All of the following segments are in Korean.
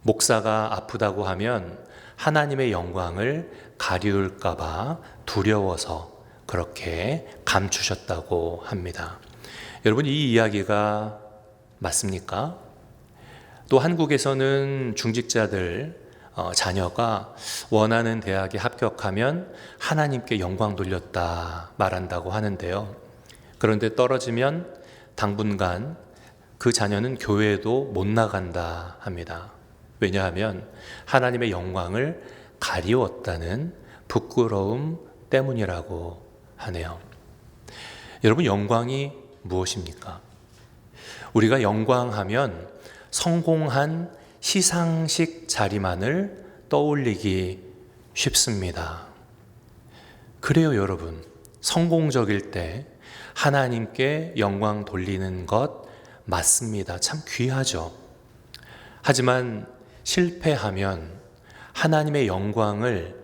목사가 아프다고 하면 하나님의 영광을 가리울까봐 두려워서 그렇게 감추셨다고 합니다. 여러분, 이 이야기가 맞습니까? 또 한국에서는 중직자들 자녀가 원하는 대학에 합격하면 하나님께 영광 돌렸다 말한다고 하는데요. 그런데 떨어지면 당분간 그 자녀는 교회에도 못 나간다 합니다. 왜냐하면 하나님의 영광을 가리웠다는 부끄러움 때문이라고 하네요. 여러분, 영광이 무엇입니까? 우리가 영광하면 성공한 시상식 자리만을 떠올리기 쉽습니다. 그래요, 여러분. 성공적일 때 하나님께 영광 돌리는 것 맞습니다. 참 귀하죠. 하지만 실패하면 하나님의 영광을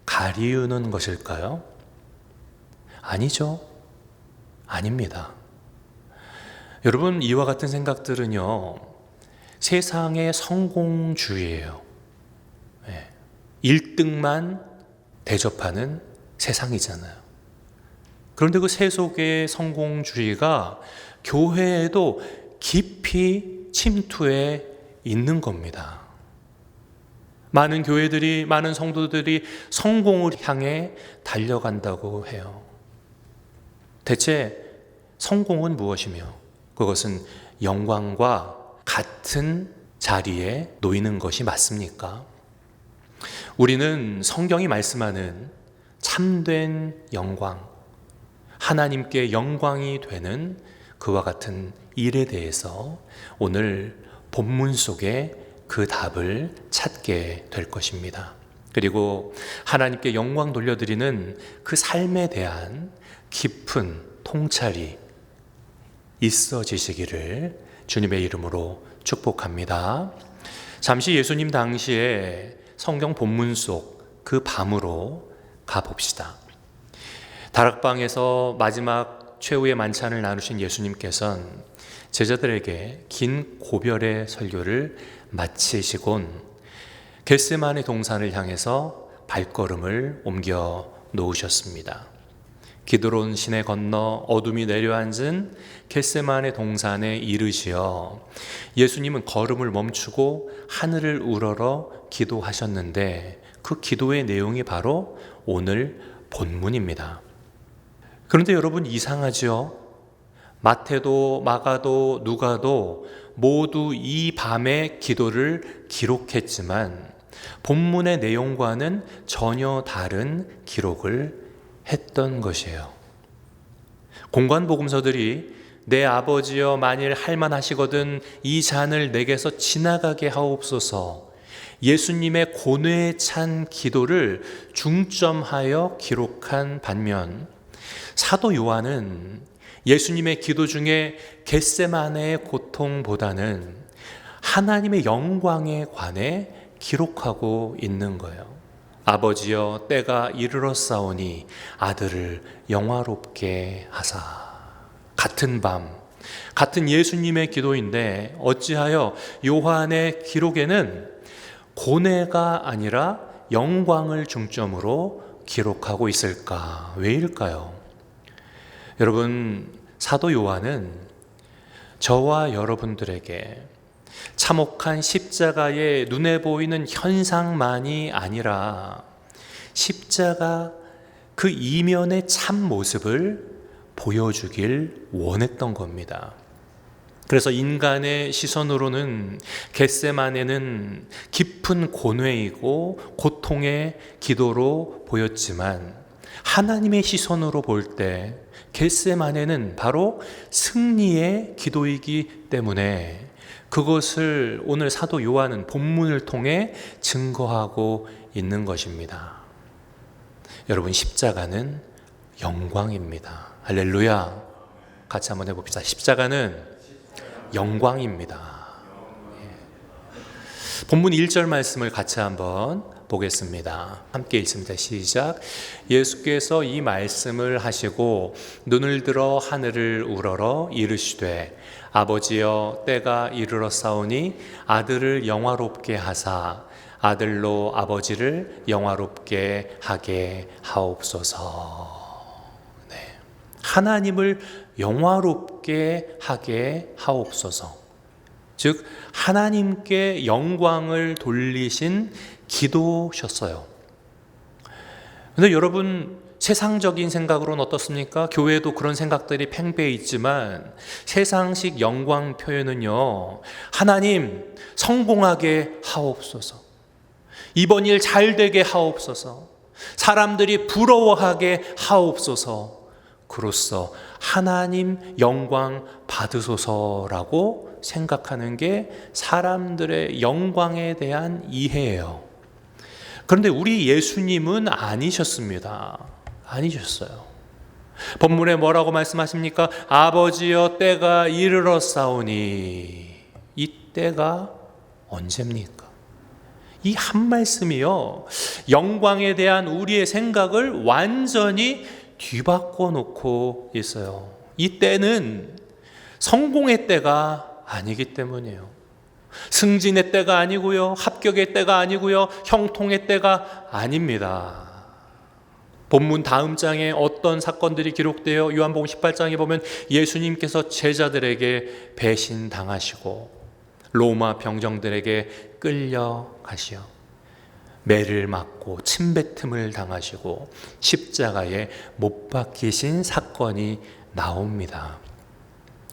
가리우는 것일까요? 아니죠. 아닙니다. 여러분, 이와 같은 생각들은요, 세상의 성공주의예요. 1등만 대접하는 세상이잖아요. 그런데 그 세속의 성공주의가 교회에도 깊이 침투해 있는 겁니다. 많은 교회들이, 많은 성도들이 성공을 향해 달려간다고 해요. 대체 성공은 무엇이며 그것은 영광과 같은 자리에 놓이는 것이 맞습니까? 우리는 성경이 말씀하는 참된 영광, 하나님께 영광이 되는 그와 같은 일에 대해서 오늘 본문 속에 그 답을 찾게 될 것입니다. 그리고 하나님께 영광 돌려드리는 그 삶에 대한 깊은 통찰이 있어지시기를 주님의 이름으로 축복합니다. 잠시 예수님 당시에 성경 본문 속 그 밤으로 가봅시다. 다락방에서 마지막 최후의 만찬을 나누신 예수님께서는 제자들에게 긴 고별의 설교를 마치시곤 겟세마네 동산을 향해서 발걸음을 옮겨 놓으셨습니다. 기드론 시내 건너 어둠이 내려앉은 겟세마네 동산에 이르시어 예수님은 걸음을 멈추고 하늘을 우러러 기도하셨는데 그 기도의 내용이 바로 오늘 본문입니다. 그런데 여러분, 이상하죠? 마태도 마가도 누가도 모두 이 밤의 기도를 기록했지만 본문의 내용과는 전혀 다른 기록을 했던 것이에요. 공관복음서들이 내 아버지여 만일 할만하시거든 이 잔을 내게서 지나가게 하옵소서, 예수님의 고뇌에 찬 기도를 중점하여 기록한 반면 사도 요한은 예수님의 기도 중에 겟세마네의 고통보다는 하나님의 영광에 관해 기록하고 있는 거예요. 아버지여 때가 이르렀사오니 아들을 영화롭게 하사. 같은 밤, 같은 예수님의 기도인데 어찌하여 요한의 기록에는 고뇌가 아니라 영광을 중점으로 기록하고 있을까? 왜일까요? 여러분, 사도 요한은 저와 여러분들에게 참혹한 십자가의 눈에 보이는 현상만이 아니라 십자가 그 이면의 참 모습을 보여주길 원했던 겁니다. 그래서 인간의 시선으로는 겟세마네는 깊은 고뇌이고 고통의 기도로 보였지만 하나님의 시선으로 볼 때 겟세마네는 바로 승리의 기도이기 때문에 그것을 오늘 사도 요한은 본문을 통해 증거하고 있는 것입니다. 여러분, 십자가는 영광입니다. 할렐루야. 같이 한번 해봅시다. 십자가는 영광입니다. 본문 1절 말씀을 같이 한번 보겠습니다. 함께 읽습니다. 시작. 예수께서 이 말씀을 하시고 눈을 들어 하늘을 우러러 이르시되 아버지여 때가 이르렀사오니 아들을 영화롭게 하사 아들로 아버지를 영화롭게 하게 하옵소서. 네. 하나님을 영화롭게 하게 하옵소서. 즉 하나님께 영광을 돌리신 기도셨어요. 근데 여러분, 세상적인 생각으로는 어떻습니까? 교회에도 그런 생각들이 팽배해 있지만 세상식 영광 표현은요, 하나님 성공하게 하옵소서, 이번 일 잘 되게 하옵소서, 사람들이 부러워하게 하옵소서, 그로써 하나님 영광 받으소서라고 생각하는 게 사람들의 영광에 대한 이해예요. 그런데 우리 예수님은 아니셨습니다. 아니셨어요. 본문에 뭐라고 말씀하십니까? 아버지여 때가 이르렀사오니. 이 때가 언제입니까? 이 한 말씀이요, 영광에 대한 우리의 생각을 완전히 뒤바꿔 놓고 있어요. 이 때는 성공의 때가 아니기 때문이에요. 승진의 때가 아니고요, 합격의 때가 아니고요, 형통의 때가 아닙니다. 본문 다음 장에 어떤 사건들이 기록되어 요한복음 18장에 보면 예수님께서 제자들에게 배신당하시고 로마 병정들에게 끌려가시어 매를 맞고 침뱉음을 당하시고 십자가에 못 박히신 사건이 나옵니다.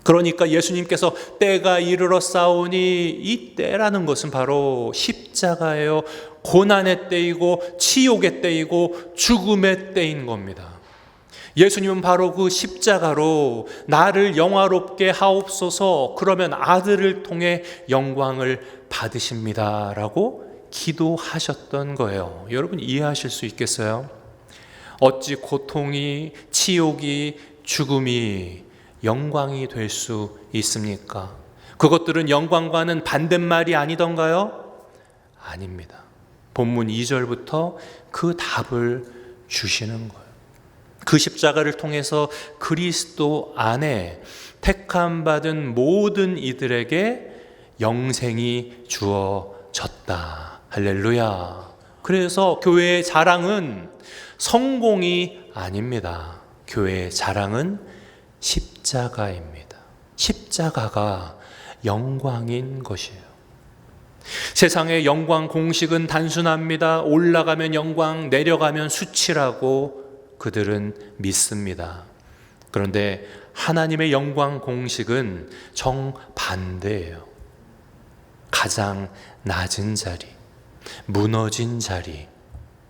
그러니까 예수님께서 때가 이르렀사오니, 이 때라는 것은 바로 십자가예요. 고난의 때이고 치욕의 때이고 죽음의 때인 겁니다. 예수님은 바로 그 십자가로 나를 영화롭게 하옵소서, 그러면 아들을 통해 영광을 받으십니다라고 기도하셨던 거예요. 여러분 이해하실 수 있겠어요? 어찌 고통이, 치욕이, 죽음이 영광이 될 수 있습니까? 그것들은 영광과는 반대말이 아니던가요? 아닙니다. 본문 2절부터 그 답을 주시는 거예요. 그 십자가를 통해서 그리스도 안에 택함 받은 모든 이들에게 영생이 주어졌다. 할렐루야. 그래서 교회의 자랑은 성공이 아닙니다. 교회의 자랑은 십자가입니다. 십자가가 영광인 것이에요. 세상의 영광 공식은 단순합니다. 올라가면 영광, 내려가면 수치라고 그들은 믿습니다. 그런데 하나님의 영광 공식은 정반대예요. 가장 낮은 자리, 무너진 자리,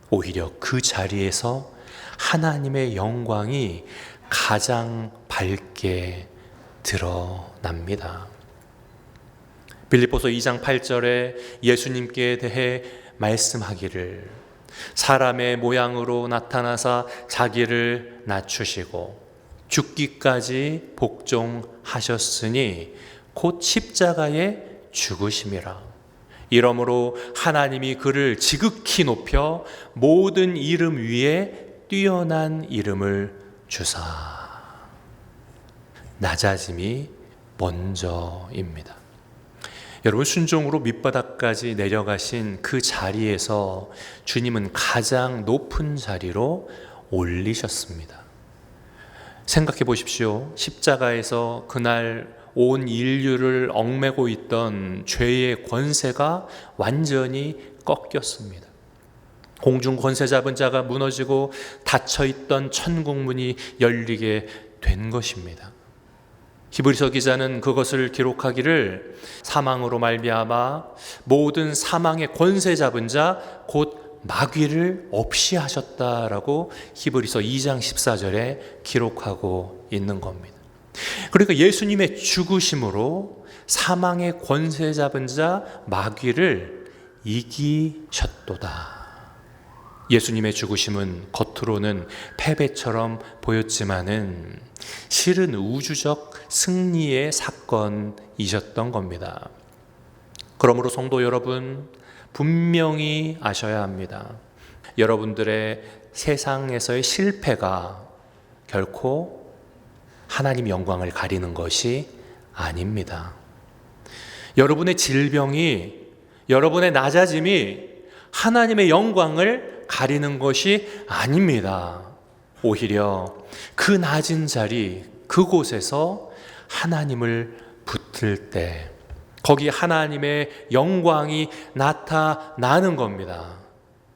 오히려 그 자리에서 하나님의 영광이 가장 밝게 드러납니다. 빌립보서 2장 8절에 예수님께 대해 말씀하기를 사람의 모양으로 나타나사 자기를 낮추시고 죽기까지 복종하셨으니 곧 십자가에 죽으심이라. 이러므로 하나님이 그를 지극히 높여 모든 이름 위에 뛰어난 이름을 주사. 낮아짐이 먼저입니다. 여러분, 순종으로 밑바닥까지 내려가신 그 자리에서 주님은 가장 높은 자리로 올리셨습니다. 생각해 보십시오. 십자가에서 그날 온 인류를 얽매고 있던 죄의 권세가 완전히 꺾였습니다. 공중 권세 잡은 자가 무너지고 닫혀있던 천국문이 열리게 된 것입니다. 히브리서 기자는 그것을 기록하기를 사망으로 말미암아 모든 사망의 권세 잡은 자 곧 마귀를 없이 하셨다라고 히브리서 2장 14절에 기록하고 있는 겁니다. 그러니까 예수님의 죽으심으로 사망의 권세 잡은 자 마귀를 이기셨도다. 예수님의 죽으심은 겉으로는 패배처럼 보였지만은 실은 우주적 승리의 사건이셨던 겁니다. 그러므로 성도 여러분, 분명히 아셔야 합니다. 여러분들의 세상에서의 실패가 결코 하나님 영광을 가리는 것이 아닙니다. 여러분의 질병이, 여러분의 낮아짐이 하나님의 영광을 가리는 것이 아닙니다. 오히려 그 낮은 자리, 그곳에서 하나님을 붙들 때 거기 하나님의 영광이 나타나는 겁니다.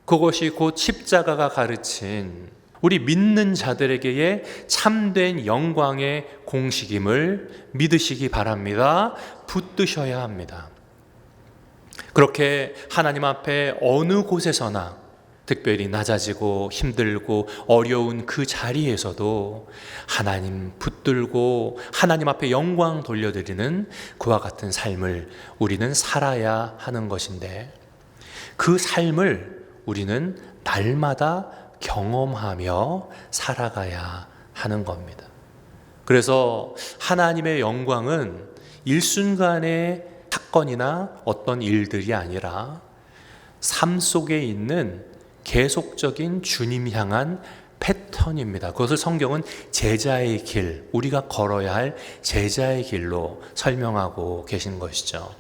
그것이 곧 십자가가 가르친 우리 믿는 자들에게의 참된 영광의 공식임을 믿으시기 바랍니다. 붙드셔야 합니다. 그렇게 하나님 앞에 어느 곳에서나 특별히 낮아지고 힘들고 어려운 그 자리에서도 하나님 붙들고 하나님 앞에 영광 돌려드리는 그와 같은 삶을 우리는 살아야 하는 것인데, 그 삶을 우리는 날마다 경험하며 살아가야 하는 겁니다. 그래서 하나님의 영광은 일순간의 사건이나 어떤 일들이 아니라 삶 속에 있는 계속적인 주님 향한 패턴입니다. 그것을 성경은 제자의 길, 우리가 걸어야 할 제자의 길로 설명하고 계신 것이죠.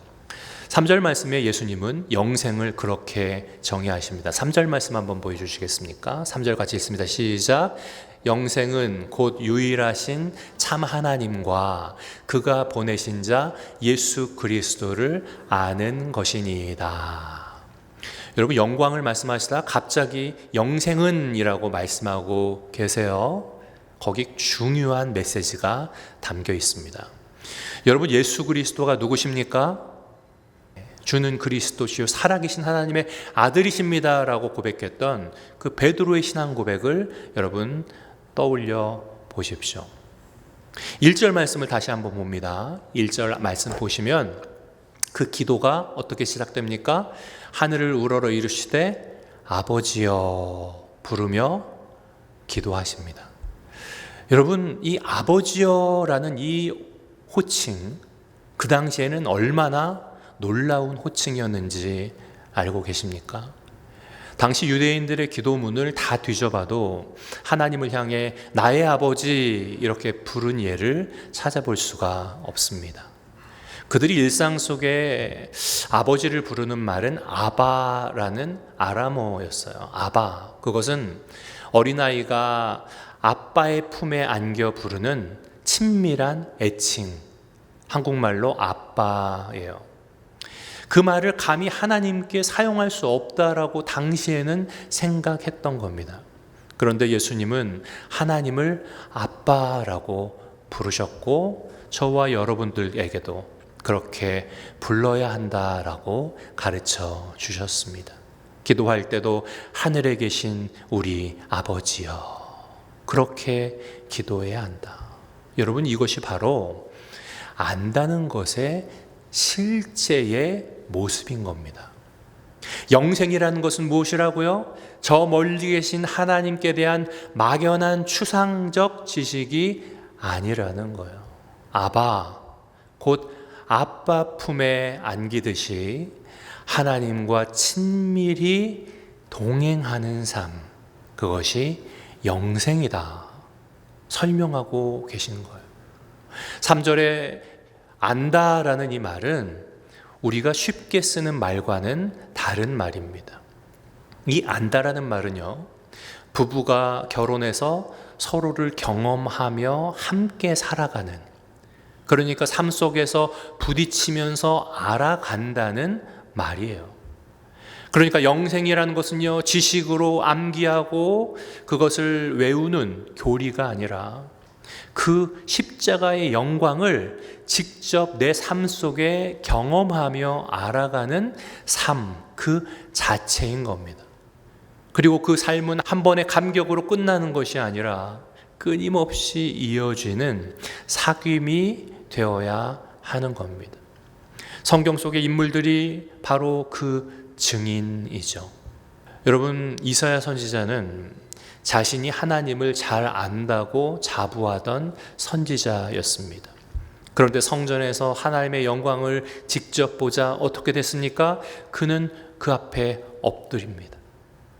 3절 말씀에 예수님은 영생을 그렇게 정의하십니다. 3절 말씀 한번 보여주시겠습니까? 3절 같이 읽습니다. 시작. 영생은 곧 유일하신 참 하나님과 그가 보내신 자 예수 그리스도를 아는 것이니이다. 여러분, 영광을 말씀하시다 갑자기 영생은 이라고 말씀하고 계세요. 거기 중요한 메시지가 담겨 있습니다. 여러분, 예수 그리스도가 누구십니까? 주는 그리스도시요 살아계신 하나님의 아들이십니다 라고 고백했던 그 베드로의 신앙 고백을 여러분 떠올려 보십시오. 1절 말씀을 다시 한번 봅니다. 1절 말씀 보시면 그 기도가 어떻게 시작됩니까? 하늘을 우러러 이르시되 아버지여 부르며 기도하십니다. 여러분, 이 아버지여라는 이 호칭, 그 당시에는 얼마나 놀라운 호칭이었는지 알고 계십니까? 당시 유대인들의 기도문을 다 뒤져봐도 하나님을 향해 나의 아버지 이렇게 부른 예를 찾아볼 수가 없습니다. 그들이 일상 속에 아버지를 부르는 말은 아바라는 아람어였어요. 아바. 그것은 어린아이가 아빠의 품에 안겨 부르는 친밀한 애칭, 한국말로 아빠예요. 그 말을 감히 하나님께 사용할 수 없다라고 당시에는 생각했던 겁니다. 그런데 예수님은 하나님을 아빠라고 부르셨고 저와 여러분들에게도 그렇게 불러야 한다라고 가르쳐 주셨습니다. 기도할 때도 하늘에 계신 우리 아버지여, 그렇게 기도해야 한다. 여러분, 이것이 바로 안다는 것의 실제의 모습인 겁니다. 영생이라는 것은 무엇이라고요? 저 멀리 계신 하나님께 대한 막연한 추상적 지식이 아니라는 거예요. 아바, 곧 아빠 품에 안기듯이 하나님과 친밀히 동행하는 삶, 그것이 영생이다 설명하고 계시는 거예요. 3절에 안다라는 이 말은 우리가 쉽게 쓰는 말과는 다른 말입니다. 이 안다라는 말은요, 부부가 결혼해서 서로를 경험하며 함께 살아가는, 그러니까 삶 속에서 부딪히면서 알아간다는 말이에요. 그러니까 영생이라는 것은요, 지식으로 암기하고 그것을 외우는 교리가 아니라 그 십자가의 영광을 직접 내 삶 속에 경험하며 알아가는 삶, 그 자체인 겁니다. 그리고 그 삶은 한 번의 감격으로 끝나는 것이 아니라 끊임없이 이어지는 사귐이 되어야 하는 겁니다. 성경 속의 인물들이 바로 그 증인이죠. 여러분, 이사야 선지자는 자신이 하나님을 잘 안다고 자부하던 선지자였습니다. 그런데 성전에서 하나님의 영광을 직접 보자 어떻게 됐습니까? 그는 그 앞에 엎드립니다.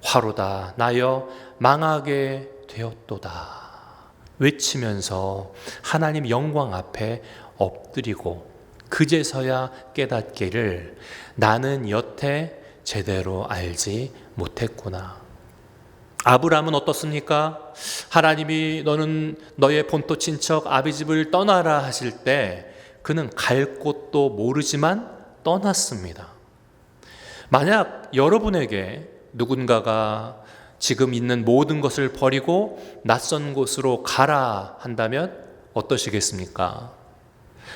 화로다 나여 망하게 되었도다 외치면서 하나님 영광 앞에 엎드리고 그제서야 깨닫기를 나는 여태 제대로 알지 못했구나. 아브라함은 어떻습니까? 하나님이 너는 너의 본토 친척 아비집을 떠나라 하실 때 그는 갈 곳도 모르지만 떠났습니다. 만약 여러분에게 누군가가 지금 있는 모든 것을 버리고 낯선 곳으로 가라 한다면 어떠시겠습니까?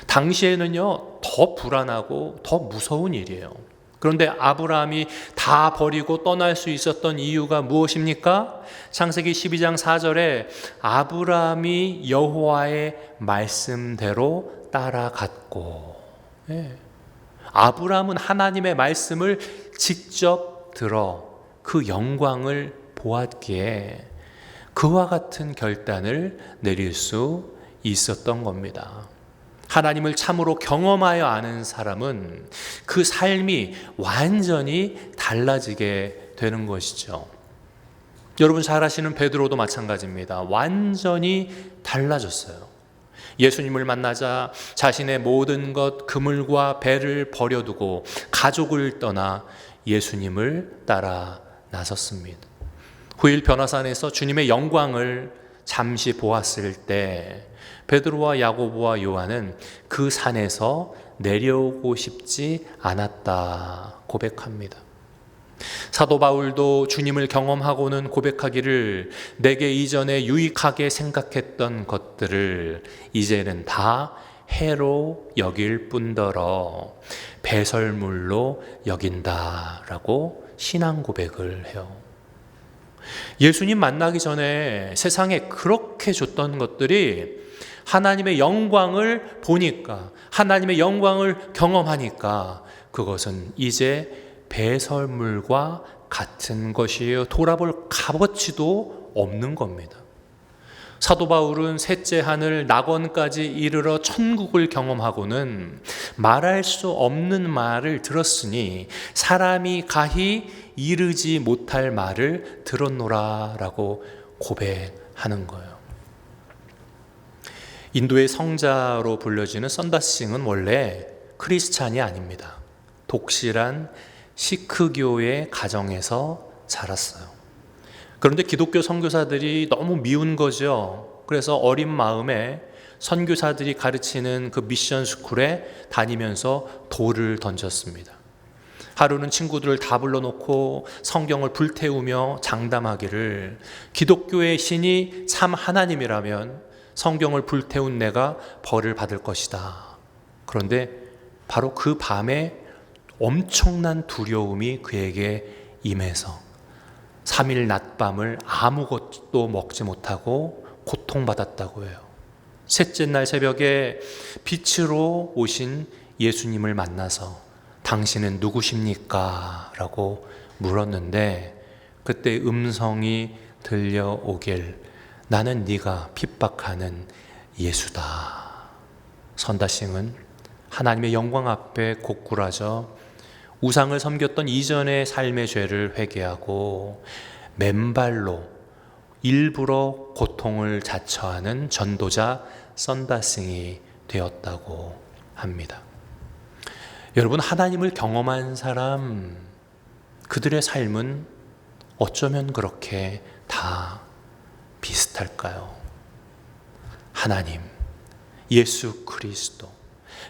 당시에는요, 더 불안하고 더 무서운 일이에요. 그런데 아브라함이 다 버리고 떠날 수 있었던 이유가 무엇입니까? 창세기 12장 4절에 아브라함이 여호와의 말씀대로 따라갔고, 아브라함은 하나님의 말씀을 직접 들어 그 영광을 보았기에 그와 같은 결단을 내릴 수 있었던 겁니다. 하나님을 참으로 경험하여 아는 사람은 그 삶이 완전히 달라지게 되는 것이죠. 여러분 잘 아시는 베드로도 마찬가지입니다. 완전히 달라졌어요. 예수님을 만나자 자신의 모든 것, 그물과 배를 버려두고 가족을 떠나 예수님을 따라 나섰습니다. 후일 변화산에서 주님의 영광을 잠시 보았을 때 베드로와 야고보와 요한은 그 산에서 내려오고 싶지 않았다 고백합니다. 사도 바울도 주님을 경험하고는 고백하기를 내게 이전에 유익하게 생각했던 것들을 이제는 다 해로 여길 뿐더러 배설물로 여긴다라고 신앙 고백을 해요. 예수님 만나기 전에 세상에 그렇게 줬던 것들이 하나님의 영광을 보니까, 하나님의 영광을 경험하니까 그것은 이제 배설물과 같은 것이에요. 돌아볼 값어치도 없는 겁니다. 사도 바울은 셋째 하늘 낙원까지 이르러 천국을 경험하고는 말할 수 없는 말을 들었으니 사람이 가히 이르지 못할 말을 들었노라 라고 고백하는 거예요. 인도의 성자로 불려지는 선다싱은 원래 크리스찬이 아닙니다. 독실한 시크교의 가정에서 자랐어요. 그런데 기독교 선교사들이 너무 미운 거죠. 그래서 어린 마음에 선교사들이 가르치는 그 미션 스쿨에 다니면서 돌을 던졌습니다. 하루는 친구들을 다 불러놓고 성경을 불태우며 장담하기를 기독교의 신이 참 하나님이라면 성경을 불태운 내가 벌을 받을 것이다. 그런데 바로 그 밤에 엄청난 두려움이 그에게 임해서 3일 낮밤을 아무것도 먹지 못하고 고통받았다고 해요. 셋째 날 새벽에 빛으로 오신 예수님을 만나서 당신은 누구십니까? 라고 물었는데 그때 음성이 들려오길 나는 네가 핍박하는 예수다. 선다싱은 하나님의 영광 앞에 고꾸라져 우상을 섬겼던 이전의 삶의 죄를 회개하고 맨발로 일부러 고통을 자처하는 전도자 선다싱이 되었다고 합니다. 여러분, 하나님을 경험한 사람, 그들의 삶은 어쩌면 그렇게 다 비슷할까요? 하나님, 예수 그리스도,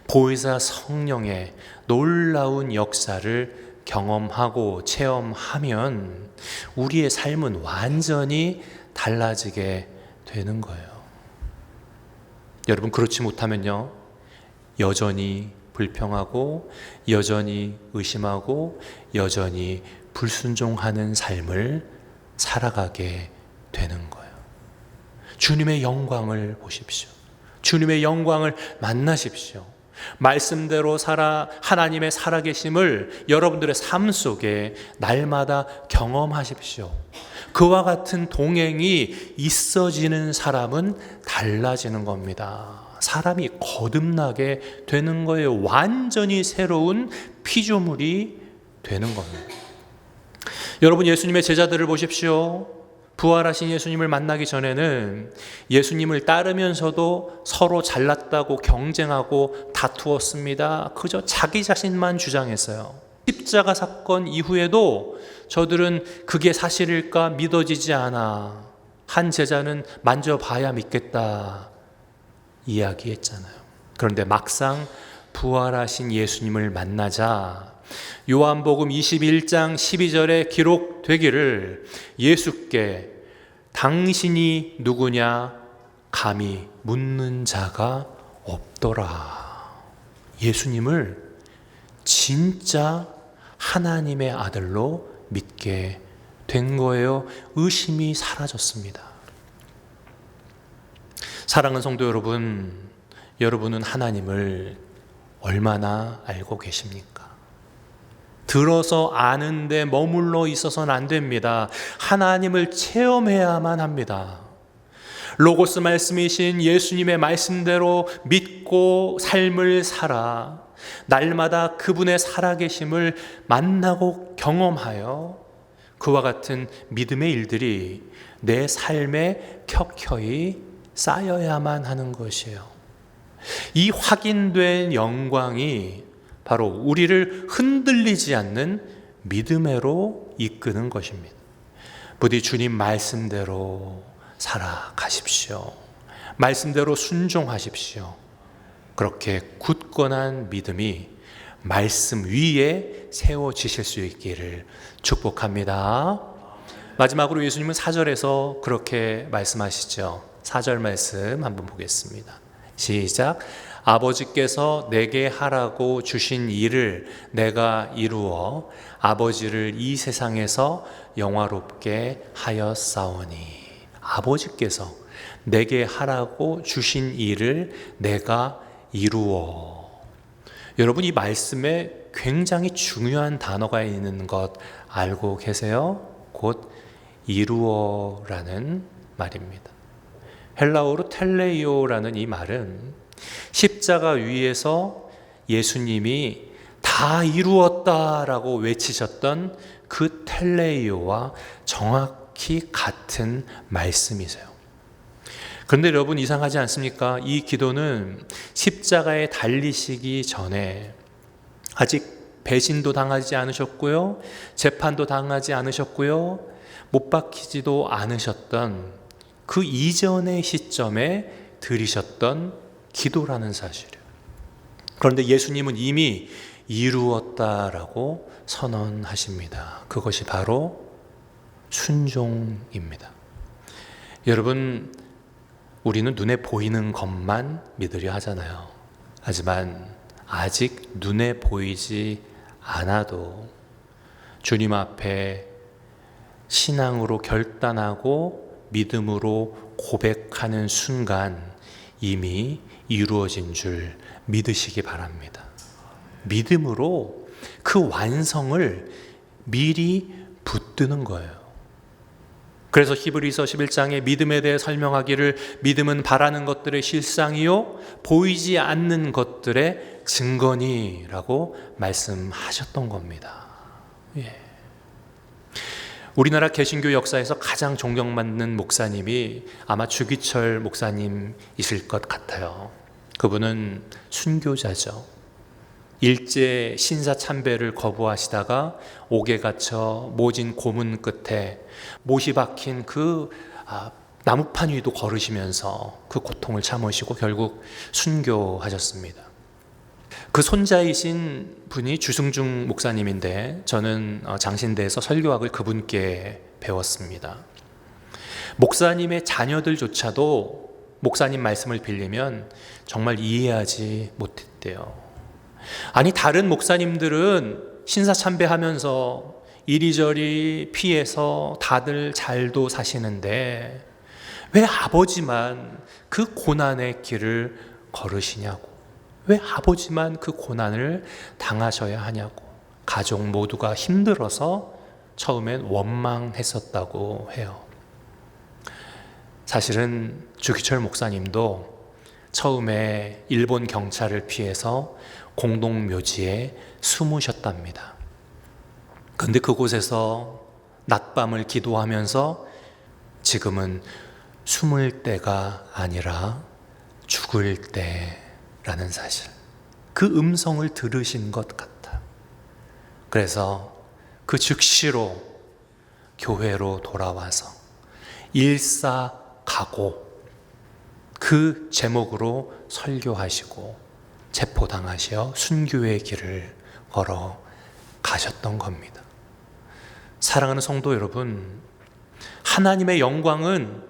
보혜사 성령의 놀라운 역사를 경험하고 체험하면 우리의 삶은 완전히 달라지게 되는 거예요. 여러분, 그렇지 못하면요, 여전히 불평하고 여전히 의심하고 여전히 불순종하는 삶을 살아가게 되는 거예요. 주님의 영광을 보십시오. 주님의 영광을 만나십시오. 말씀대로 살아 하나님의 살아계심을 여러분들의 삶 속에 날마다 경험하십시오. 그와 같은 동행이 있어지는 사람은 달라지는 겁니다. 사람이 거듭나게 되는 거예요. 완전히 새로운 피조물이 되는 겁니다. 여러분, 예수님의 제자들을 보십시오. 부활하신 예수님을 만나기 전에는 예수님을 따르면서도 서로 잘났다고 경쟁하고 다투었습니다. 그저 자기 자신만 주장했어요. 십자가 사건 이후에도 저들은 그게 사실일까 믿어지지 않아. 한 제자는 만져봐야 믿겠다 이야기했잖아요. 그런데 막상 부활하신 예수님을 만나자 요한복음 21장 12절에 기록되기를 예수께 당신이 누구냐 감히 묻는 자가 없더라. 예수님을 진짜 하나님의 아들로 믿게 된 거예요. 의심이 사라졌습니다. 사랑하는 성도 여러분, 여러분은 하나님을 얼마나 알고 계십니까? 들어서 아는데 머물러 있어서는 안 됩니다. 하나님을 체험해야만 합니다. 로고스 말씀이신 예수님의 말씀대로 믿고 삶을 살아 날마다 그분의 살아계심을 만나고 경험하여 그와 같은 믿음의 일들이 내 삶에 켜켜이 쌓여야만 하는 것이에요. 이 확인된 영광이 바로 우리를 흔들리지 않는 믿음으로 이끄는 것입니다. 부디 주님 말씀대로 살아가십시오. 말씀대로 순종하십시오. 그렇게 굳건한 믿음이 말씀 위에 세워지실 수 있기를 축복합니다. 마지막으로 예수님은 4절에서 그렇게 말씀하시죠. 4절 말씀 한번 보겠습니다. 시작. 아버지께서 내게 하라고 주신 일을 내가 이루어 아버지를 이 세상에서 영화롭게 하였사오니. 아버지께서 내게 하라고 주신 일을 내가 이루어. 여러분, 이 말씀에 굉장히 중요한 단어가 있는 것 알고 계세요? 곧 이루어라는 말입니다. 헬라어로 텔레이오라는 이 말은 십자가 위에서 예수님이 다 이루었다라고 외치셨던 그 텔레이오와 정확히 같은 말씀이세요. 그런데 여러분, 이상하지 않습니까? 이 기도는 십자가에 달리시기 전에 아직 배신도 당하지 않으셨고요, 재판도 당하지 않으셨고요, 못 박히지도 않으셨던 그 이전의 시점에 드리셨던 기도라는 사실이에요. 그런데 예수님은 이미 이루었다라고 선언하십니다. 그것이 바로 순종입니다. 여러분, 우리는 눈에 보이는 것만 믿으려 하잖아요. 하지만 아직 눈에 보이지 않아도 주님 앞에 신앙으로 결단하고 믿음으로 고백하는 순간 이미 이루어진 줄 믿으시기 바랍니다. 믿음으로 그 완성을 미리 붙드는 거예요. 그래서 히브리서 11장에 믿음에 대해 설명하기를 믿음은 바라는 것들의 실상이요 보이지 않는 것들의 증거니라고 말씀하셨던 겁니다. 예. 우리나라 개신교 역사에서 가장 존경받는 목사님이 아마 주기철 목사님이실 것 같아요. 그분은 순교자죠. 일제 신사 참배를 거부하시다가 옥에 갇혀 모진 고문 끝에 못이 박힌 그 나무판 위도 걸으시면서 그 고통을 참으시고 결국 순교하셨습니다. 그 손자이신 분이 주승중 목사님인데 저는 장신대에서 설교학을 그분께 배웠습니다. 목사님의 자녀들조차도 목사님 말씀을 빌리면 정말 이해하지 못했대요. 아니, 다른 목사님들은 신사참배하면서 이리저리 피해서 다들 잘도 사시는데 왜 아버지만 그 고난의 길을 걸으시냐고, 왜 아버지만 그 고난을 당하셔야 하냐고, 가족 모두가 힘들어서 처음엔 원망했었다고 해요. 사실은 주기철 목사님도 처음에 일본 경찰을 피해서 공동묘지에 숨으셨답니다. 근데 그곳에서 낮밤을 기도하면서 지금은 숨을 때가 아니라 죽을 때라는 사실, 그 음성을 들으신 것 같아요. 그래서 그 즉시로 교회로 돌아와서 일사각오, 그 제목으로 설교하시고 체포당하시어 순교의 길을 걸어 가셨던 겁니다. 사랑하는 성도 여러분, 하나님의 영광은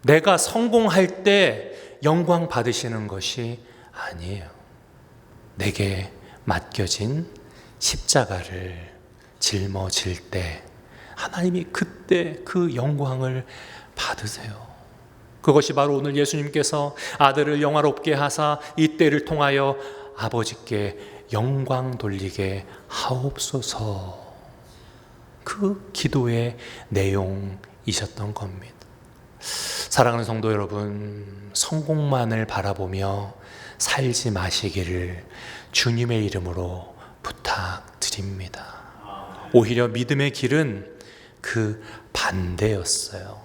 내가 성공할 때 영광 받으시는 것이 아니에요. 내게 맡겨진 십자가를 짊어질 때 하나님이 그때 그 영광을 받으세요. 그것이 바로 오늘 예수님께서 아들을 영화롭게 하사 이 때를 통하여 아버지께 영광 돌리게 하옵소서, 그 기도의 내용이셨던 겁니다. 사랑하는 성도 여러분, 성공만을 바라보며 살지 마시기를 주님의 이름으로 부탁드립니다. 오히려 믿음의 길은 그 반대였어요.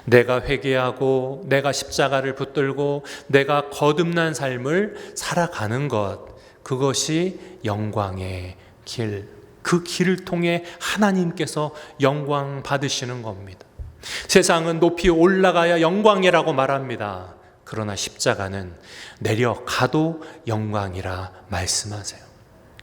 내가 회개하고 내가 십자가를 붙들고 내가 거듭난 삶을 살아가는 것, 그것이 영광의 길, 그 길을 통해 하나님께서 영광 받으시는 겁니다. 세상은 높이 올라가야 영광이라고 말합니다. 그러나 십자가는 내려가도 영광이라 말씀하세요.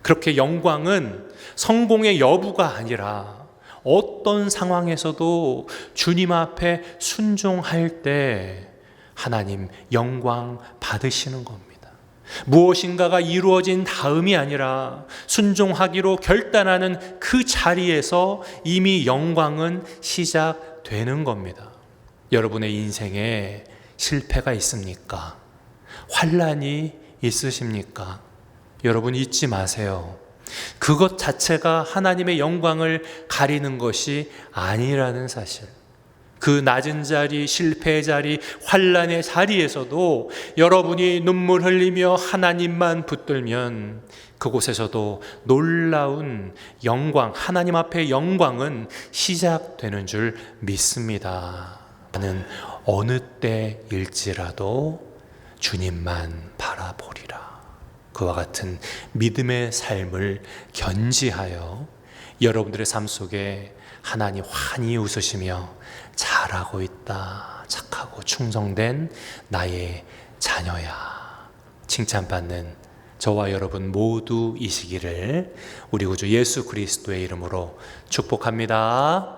그렇게 영광은 성공의 여부가 아니라 어떤 상황에서도 주님 앞에 순종할 때 하나님 영광 받으시는 겁니다. 무엇인가가 이루어진 다음이 아니라 순종하기로 결단하는 그 자리에서 이미 영광은 시작되는 겁니다. 여러분의 인생에 실패가 있습니까? 환난이 있으십니까? 여러분 잊지 마세요. 그것 자체가 하나님의 영광을 가리는 것이 아니라는 사실. 그 낮은 자리, 실패의 자리, 환난의 자리에서도 여러분이 눈물 흘리며 하나님만 붙들면 그곳에서도 놀라운 영광, 하나님 앞의 영광은 시작되는 줄 믿습니다. 나는 어느 때일지라도 주님만 바라보리라. 그와 같은 믿음의 삶을 견지하여 여러분들의 삶 속에 하나님 환히 웃으시며 잘하고 있다, 착하고 충성된 나의 자녀야, 칭찬받는 저와 여러분 모두이시기를 우리 구주 예수 그리스도의 이름으로 축복합니다.